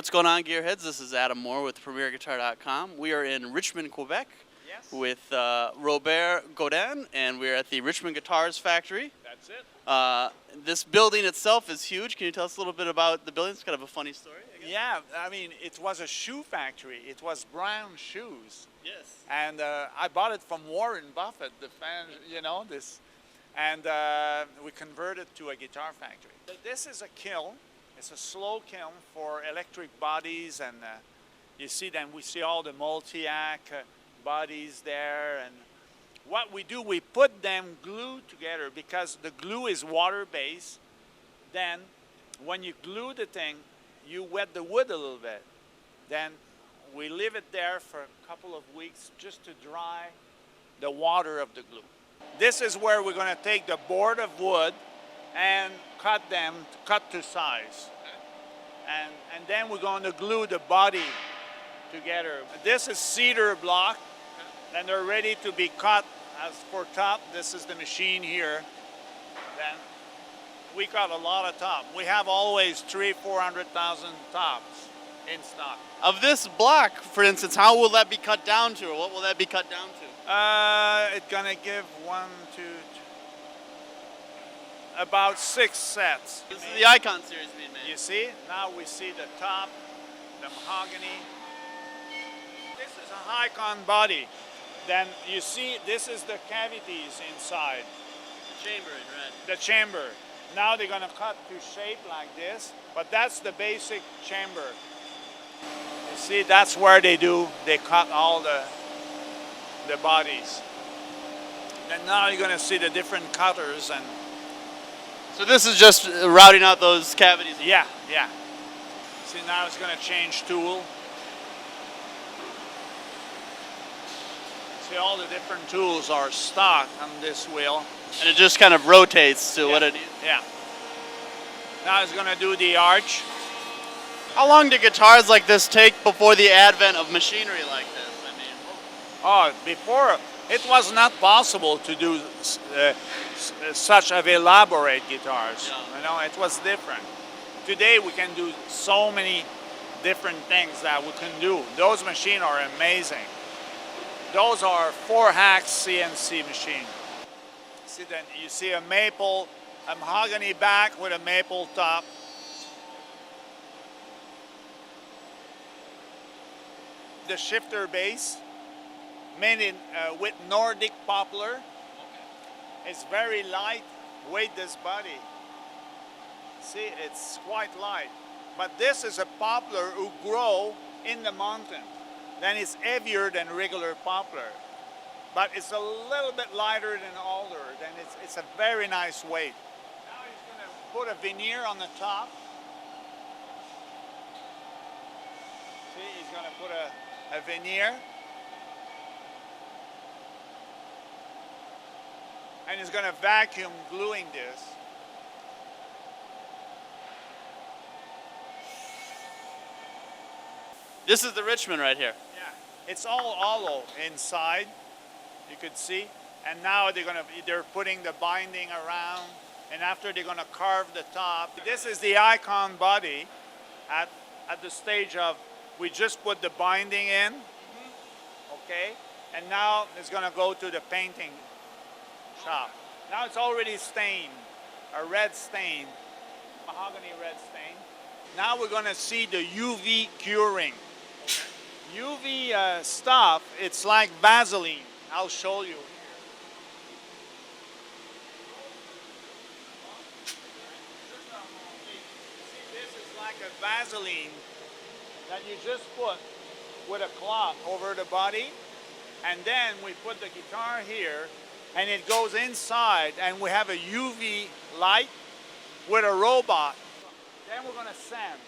what's going on, Gearheads? This is Adam Moore with PremierGuitar.com. We are in Richmond, Quebec with Robert Godin, and we're at the Richmond Guitars Factory. That's it. This building itself is huge. Can you tell us a little bit about the building? It's kind of a funny story, I guess. Yeah, I mean, it was a shoe factory. It was brown shoes. Yes. And I bought it from Warren Buffett, the fan, you know, this. And we converted to a guitar factory. This is a kiln. It's a slow kiln for electric bodies, and you see then we see all the multi-act bodies there. And what we do, we put them glued together because the glue is water-based. Then when you glue the thing, you wet the wood a little bit. Then we leave it there for a couple of weeks just to dry the water of the glue. This is where we're going to take the board of wood and cut to size. And then we're going to glue the body together. This is cedar block, and they're ready to be cut. As for top, this is the machine here. Then we cut a lot of top. We have always 300,000-400,000 tops in stock. Of this block, for instance, how will that be cut down to, or what will that be cut down to? It's gonna give about 6 sets. This is the Icon series being made. You see? Now we see the top, the mahogany. This is a Icon body. Then you see this is the cavities inside. The chamber, right? The chamber. Now they're gonna cut to shape like this, but that's the basic chamber. You see, that's where they cut all the bodies. And now you're gonna see the different cutters. And so this is just routing out those cavities? Yeah. See, now it's gonna change tool. See, all the different tools are stock on this wheel. And it just kind of rotates to what it is? Yeah. Now it's gonna do the arch. How long do guitars like this take before the advent of machinery like this? I mean, before it was not possible to do such of elaborate guitars. Yeah. You know, it was different. Today we can do so many different things that we can do. Those machines are amazing. Those are 4-ax CNC machine. See, then you see a mahogany back with a maple top. The shifter base made with Nordic poplar. It's very light weight, this body. See, it's quite light. But this is a poplar who grow in the mountain. Then it's heavier than regular poplar. But it's a little bit lighter than alder. Then it's a very nice weight. Now he's going to put a veneer on the top. See, he's going to put a veneer. And he's going to vacuum gluing this. this is the Richmond right here. Yeah, it's all hollow inside, you could see. And now they're putting the binding around, and after they're going to carve the top. This is the Icon body at the stage of we just put the binding in, okay? And now it's going to go to the painting shop. Now it's already stained, a red stain, mahogany red stain. Now we're going to see the UV curing. UV stuff, it's like Vaseline. I'll show you. See, this is like a Vaseline that you just put with a cloth over the body, and then we put the guitar here, and it goes inside, and we have a UV light with a robot. Then we're gonna sand.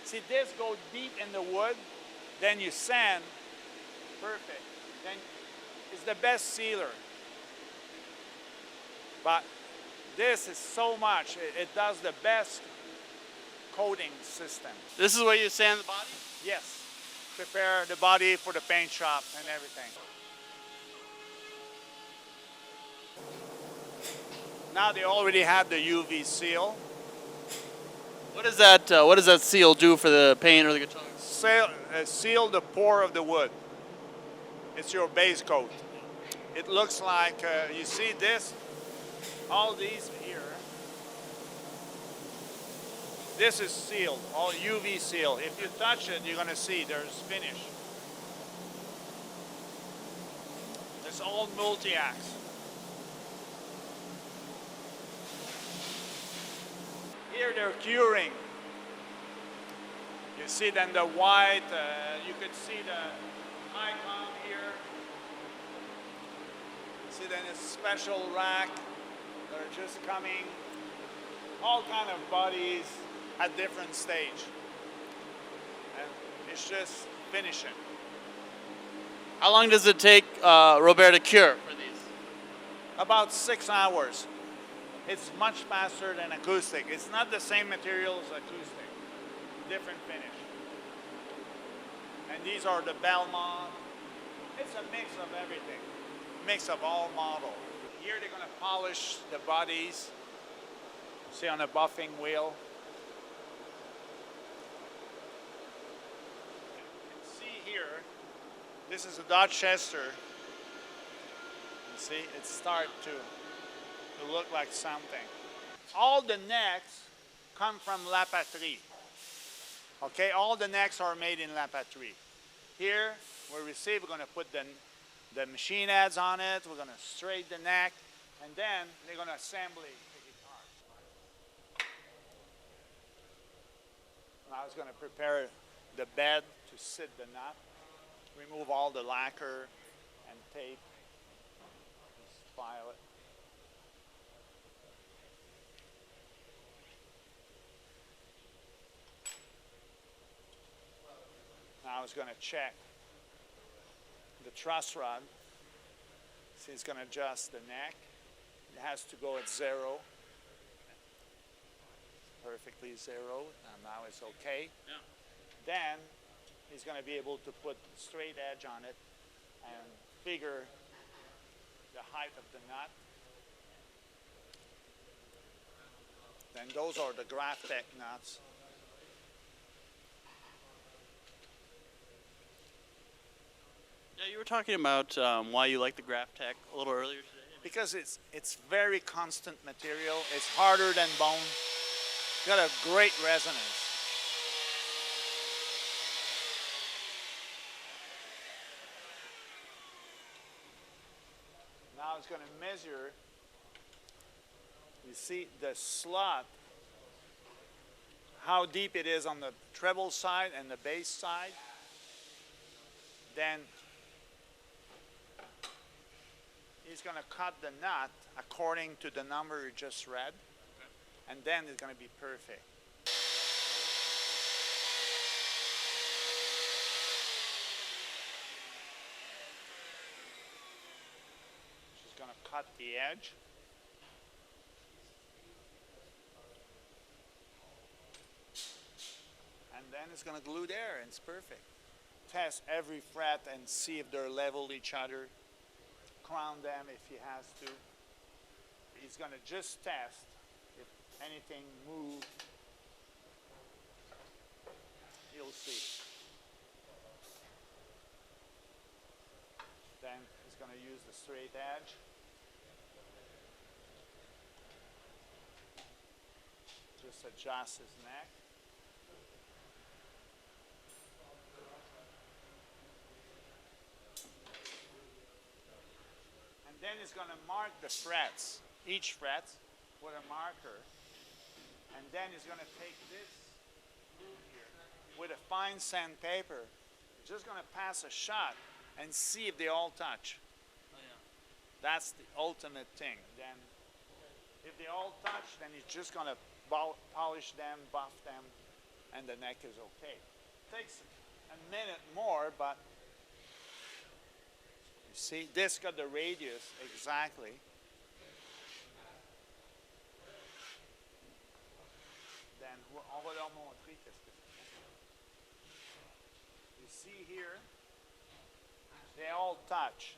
See, this goes deep in the wood, then you sand, perfect. Then it's the best sealer. But this is so much, it does the best coating system. This is where you sand the body? Yes, prepare the body for the paint shop and everything. Now they already have the UV seal. What does that What does that seal do for the paint or the guitar? Seal the pore of the wood. It's your base coat. It looks like, you see this, all these here, this is sealed, all UV sealed. If you touch it, you're gonna see there's finish. It's all multi-axe. Here they're curing. You see then the white, you could see the icon here. See then a special rack. They're just coming. All kind of bodies at different stage. And it's just finishing. How long does it take Robert to cure for these? About 6 hours. It's much faster than acoustic. It's not the same material as acoustic. Different finish. And these are the Belmont. It's a mix of everything. Mix of all models. Here they're going to polish the bodies. See on a buffing wheel. You can see here, this is a Dorchester. You see, it starts to look like something. All the necks come from La Patrie. Okay, all the necks are made in La Patrie. Here, where we see, we're going to put the machine heads on it, we're going to straight the neck, and then they're going to assemble the guitar. Now I was going to prepare the bed to sit the nut, remove all the lacquer and tape, just file it. Now I was going to check the truss rod. See, it's going to adjust the neck. It has to go at 0. Perfectly 0. And now it's okay. Yeah. Then he's going to be able to put the straight edge on it and figure the height of the nut. Then those are the Graphtec nuts. Yeah, you were talking about why you like the Graphtec a little earlier today. Because it's very constant material. It's harder than bone. It's got a great resonance. Now it's going to measure. You see the slot, how deep it is on the treble side and the bass side. Then he's going to cut the nut according to the number you just read, and then it's going to be perfect. She's going to cut the edge. And then it's going to glue there, and it's perfect. Test every fret and see if they're level each other. Crown them if he has to. He's going to just test if anything moves. You'll see. Then he's going to use the straight edge. Just adjust his neck. Then he's going to mark the frets, each fret, with a marker. And then he's going to take this glue here with a fine sandpaper. He's just going to pass a shot and see if they all touch. Oh, yeah. That's the ultimate thing. Then if they all touch, then he's just going to polish them, buff them, and the neck is okay. It takes a minute more, but you see, this got the radius exactly. Then, on va leur montrer qu'est-ce que c'est. You see here, they all touch.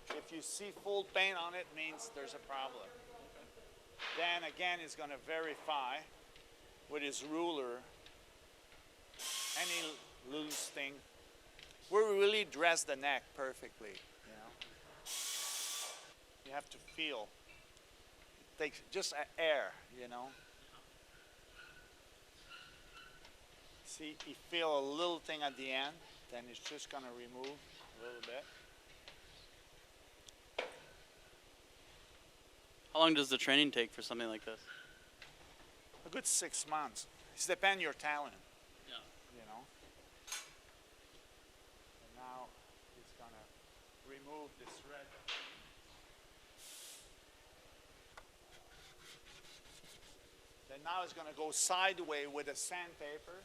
If you see full paint on it, means there's a problem. Then again, he's going to verify with his ruler any loose thing. We really dress the neck perfectly. You know, you have to feel. It takes just air. You know. See, you feel a little thing at the end, then it's just going to remove a little bit. How long does the training take for something like this? A good 6 months. It depends your talent. Yeah. You know. And now it's going to remove this thread. Then now it's going to go sideways with a sandpaper.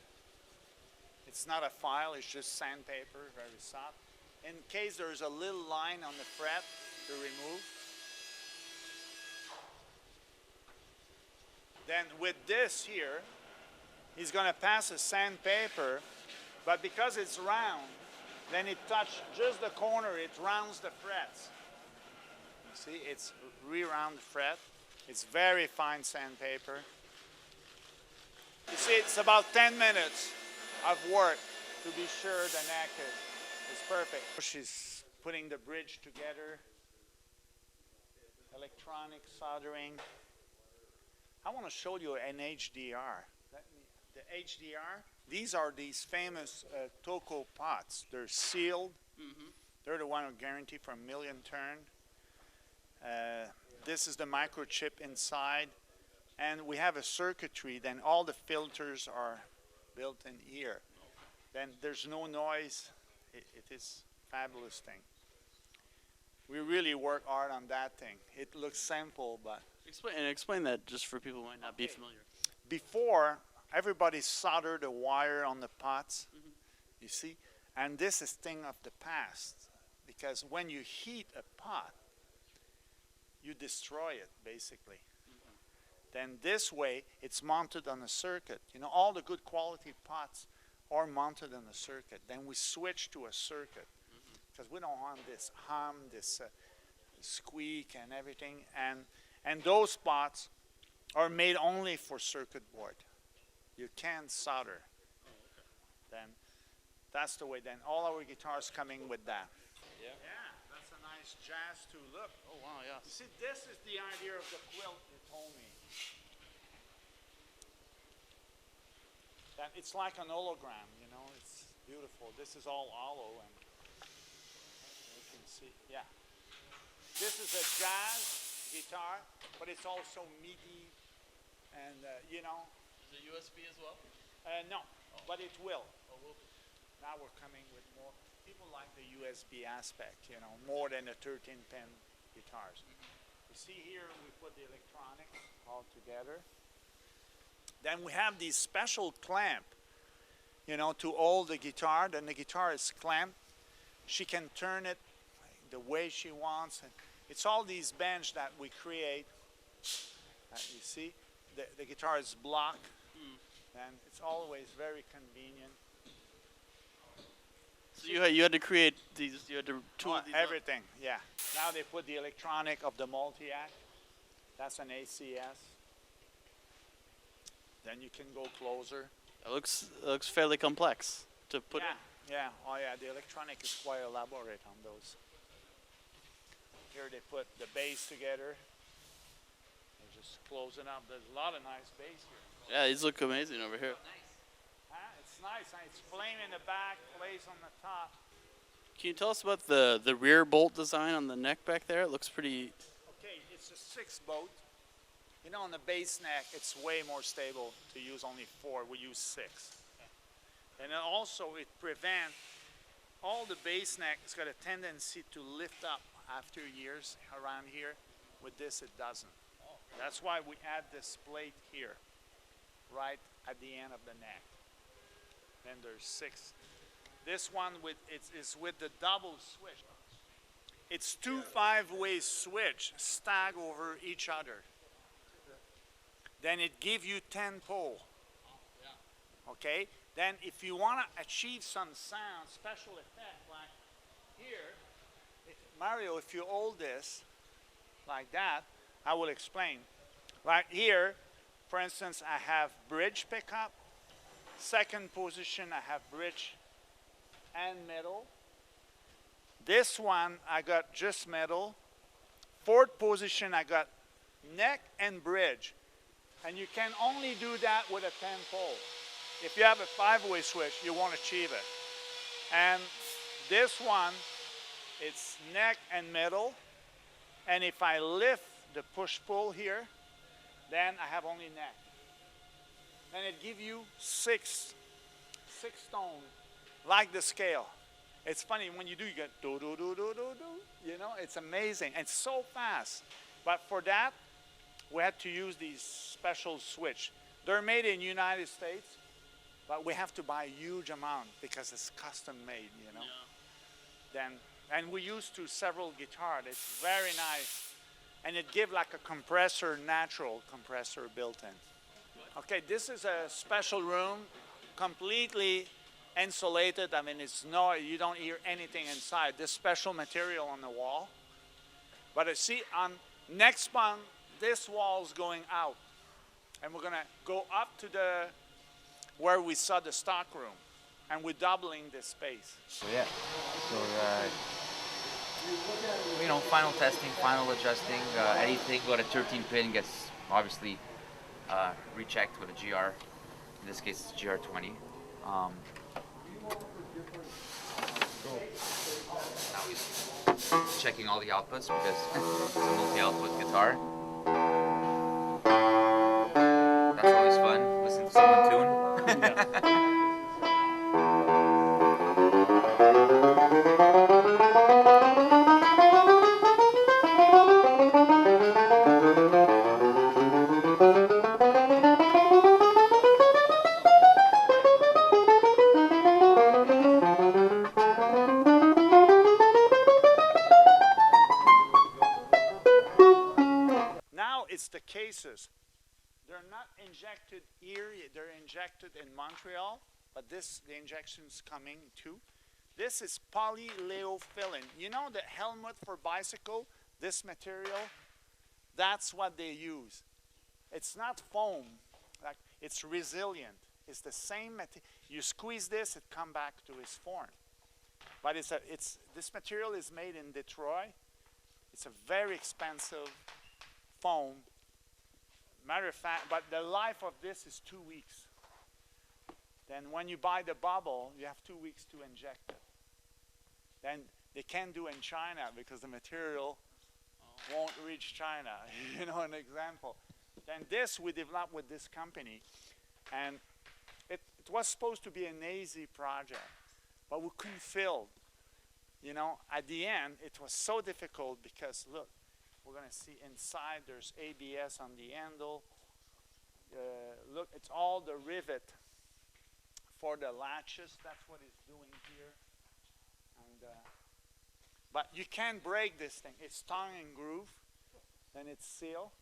It's not a file, it's just sandpaper, very soft. In case there's a little line on the fret to remove. Then with this here, he's going to pass a sandpaper, but because it's round, then it touches just the corner, it rounds the frets. You see, it's re-round fret. It's very fine sandpaper. You see, it's about 10 minutes of work to be sure the neck is perfect. She's putting the bridge together, electronic soldering. I want to show you an HDR. The HDR, these are these famous Toko pots. They're sealed. Mm-hmm. They're the one who guarantee for a million turn. This is the microchip inside. And we have a circuitry, then all the filters are built in here. Then there's no noise. It is a fabulous thing. We really work hard on that thing. It looks simple, but... Explain that just for people who might not be familiar. Before, everybody soldered a wire on the pots, you see? And this is thing of the past. Because when you heat a pot, you destroy it, basically. Then this way, it's mounted on a circuit. You know, all the good quality pots are mounted on a circuit. Then we switch to a circuit because we don't want this hum, this squeak and everything. And those pots are made only for circuit board. You can't solder. Then that's the way. Then all our guitars coming with that. Yeah. Yeah, that's a nice jazz too. Look. Oh wow, yeah. You see, this is the idea of the quilt you told me. That it's like an hologram, you know, it's beautiful. This is all hollow, and you can see, yeah. This is a jazz guitar, but it's also MIDI, and you know. Is it USB as well? No, but it will. Oh, will be. Now we're coming with more. People like the USB aspect, you know, more than the 13-pin guitars. You see here, we put the electronics all together. Then we have these special clamp, you know, to hold the guitar. Then the guitar is clamped. She can turn it the way she wants. And it's all these bench that we create. You see, the guitar is blocked, and it's always very convenient. So you had to create these. You had to tool these everything. Yeah. Now they put the electronic of the multi-act. That's an ACS. Then you can go closer. It looks fairly complex to put in. Yeah, oh yeah, the electronic is quite elaborate on those. Here they put the bass together. They just close it up. There's a lot of nice bass here. Yeah, these look amazing over here. It's nice. It's flame in the back, plays on the top. Can you tell us about the rear bolt design on the neck back there? It looks pretty... Okay, it's a 6-bolt. You know, on the bass neck, it's way more stable to use only 4. We use 6. And then also, it prevents all the bass neck. It's got a tendency to lift up after years around here. With this, it doesn't. That's why we add this plate here, right at the end of the neck. Then there's 6. This one is with the double switch. It's 2 5-way switch stacked over each other. Then it gives you 10 pole. Okay? Then if you want to achieve some sound, special effect, like here, Mario, if you hold this like that, I will explain. Like here, for instance, I have bridge pickup. Second position, I have bridge and middle. This one, I got just middle. Fourth position, I got neck and bridge. And you can only do that with a 10-pole. If you have a 5-way switch, you won't achieve it. And this one, it's neck and middle. And if I lift the push-pull here, then I have only neck. And it gives you six tones, like the scale. It's funny, when you do, you get do, do, do, do, do, do. You know, it's amazing. And so fast. But for that, we had to use these special switch. They're made in United States, but we have to buy a huge amount because it's custom made, you know. Yeah. And we used to several guitars. It's very nice. And it gives like a compressor, natural compressor built in. Okay, this is a special room, completely insulated. I mean, you don't hear anything inside. This special material on the wall. But see, on next one, this wall's going out. And we're gonna go up to where we saw the stock room. And we're doubling this space. So yeah, you know, final testing, final adjusting, anything but a 13 pin gets obviously rechecked with a GR. In this case, it's GR20. Now he's checking all the outputs because it's a multi-output guitar. That's always fun, listen to someone tune. It's the cases. They're not injected here, they're injected in Montreal, but the injection's coming too. This is polyleophilin. You know the helmet for bicycle, this material? That's what they use. It's not foam, like it's resilient. It's the same material. You squeeze this, it comes back to its form. But this material is made in Detroit. It's a very expensive foam. Matter of fact, but the life of this is 2 weeks. Then when you buy the bubble, you have 2 weeks to inject it. Then they can't do in China because the material won't reach China. You know, an example. Then this we developed with this company, and it was supposed to be an easy project, but we couldn't fill. You know, at the end, it was so difficult because look, we're going to see inside there's ABS on the handle. Look, it's all the rivet for the latches. That's what it's doing here. And, but you can't break this thing. It's tongue and groove. Then it's sealed.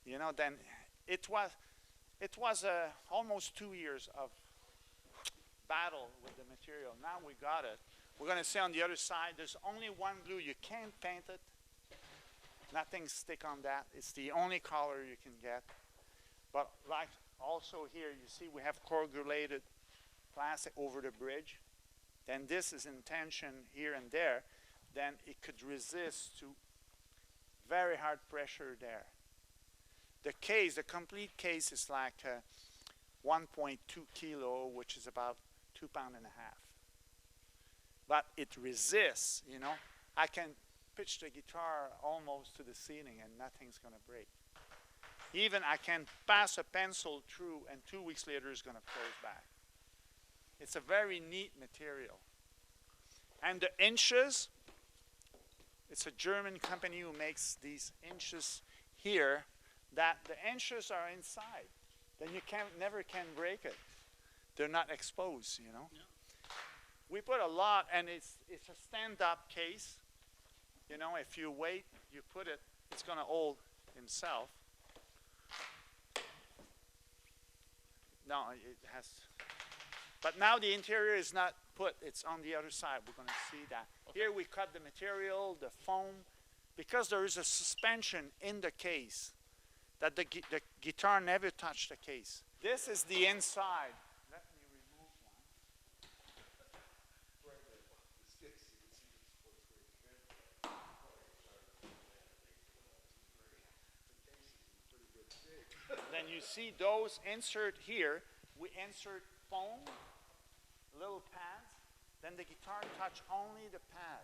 You know, then it was almost 2 years of battle with the material. Now we got it. We're going to see on the other side, there's only one glue. You can't paint it. Nothing stick on that. It's the only color you can get. But like also here, you see we have coagulated plastic over the bridge. Then this is in tension here and there. Then it could resist to very hard pressure there. The case, the complete case is like 1.2 kilo, which is about 2.5 pounds. But it resists, you know. I can pitch the guitar almost to the ceiling and nothing's going to break. Even I can pass a pencil through and 2 weeks later it's going to close back. It's a very neat material. And the inches, it's a German company who makes these inches here, that the inches are inside. Then you never can break it. They're not exposed, you know. Yeah. We put a lot, and it's a stand-up case. You know, if you wait, you put it, it's going to hold himself. No, it has. But now the interior is not put, it's on the other side. We're going to see that. Okay. Here we cut the material, the foam. Because there is a suspension in the case, that the guitar never touched the case. This is the inside. Let me remove one. Then you see those insert here. We insert foam, little pads. Then the guitar touch only the pad.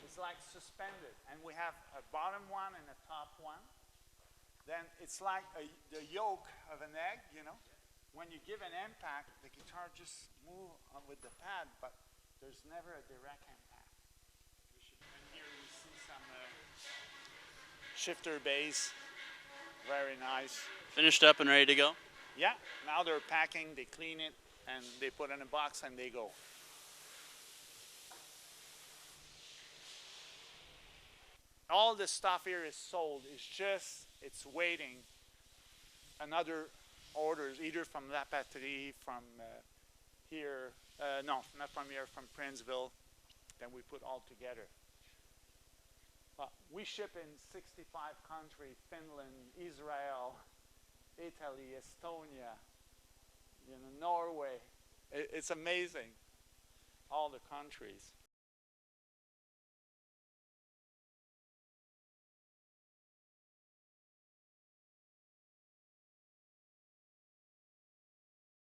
It's like suspended. And we have a bottom one and a top one. Then it's like the yolk of an egg, you know. When you give an impact, the guitar just moves with the pad, but there's never a direct impact. And here we see some shifter bass. Very nice. Finished up and ready to go? Yeah, now they're packing, they clean it, and they put it in a box and they go. All this stuff here is sold. It's waiting another orders, either from La Patrie, from here, no, not from here, from Princeville. Then we put all together. We ship in 65 countries: Finland, Israel, Italy, Estonia, Norway. It's amazing, all the countries.